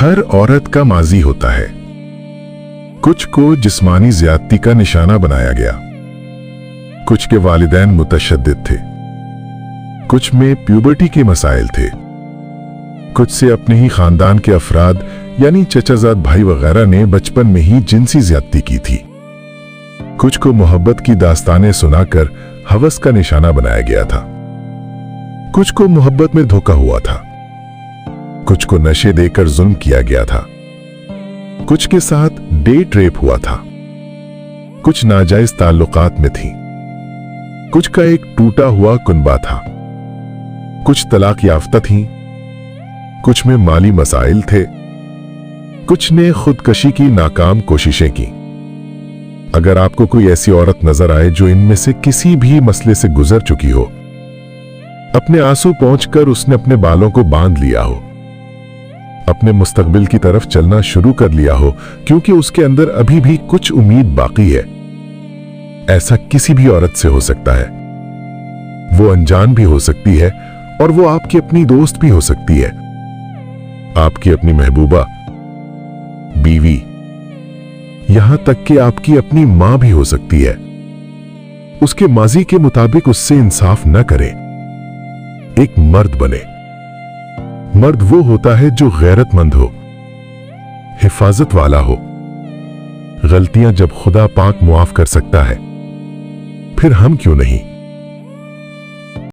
हर औरत का माजी होता है। कुछ को जिस्मानी ज्यादती का निशाना बनाया गया, कुछ के वालिदैन मुतशद्दिद थे, कुछ में प्यूबर्टी के मसाइल थे, कुछ से अपने ही खानदान के अफराद यानी चचाजाद भाई वगैरह ने बचपन में ही जिनसी ज्यादती की थी। कुछ को मोहब्बत की दास्तानें सुनाकर हवस का निशाना बनाया गया था, कुछ को मोहब्बत में धोखा हुआ था, कुछ को नशे देकर जुल्म किया गया था, कुछ के साथ डेट रेप हुआ था, कुछ नाजायज ताल्लुकात में थी, कुछ का एक टूटा हुआ कुनबा था, कुछ तलाक याफ्ता थीं, कुछ में माली मसाइल थे, कुछ ने खुदकशी की नाकाम कोशिशें की। अगर आपको कोई ऐसी औरत नजर आए जो इनमें से किसी भी मसले से गुजर चुकी हो, अपने आंसू पहुंचकर उसने अपने बालों को बांध लिया हो, अपने मुस्तकबिल की तरफ चलना शुरू कर लिया हो क्योंकि उसके अंदर अभी भी कुछ उम्मीद बाकी है, ऐसा किसी भी औरत से हो सकता है। वो अनजान भी हो सकती है और वो आपकी अपनी दोस्त भी हो सकती है, आपकी अपनी महबूबा, बीवी, यहां तक कि आपकी अपनी मां भी हो सकती है। उसके माजी के मुताबिक उससे इंसाफ न करें, एक मर्द बने। मर्द वो होता है जो गैरतमंद हो, हिफाजत वाला हो। गलतियां जब खुदा पाक मुआफ कर सकता है, फिर हम क्यों नहीं।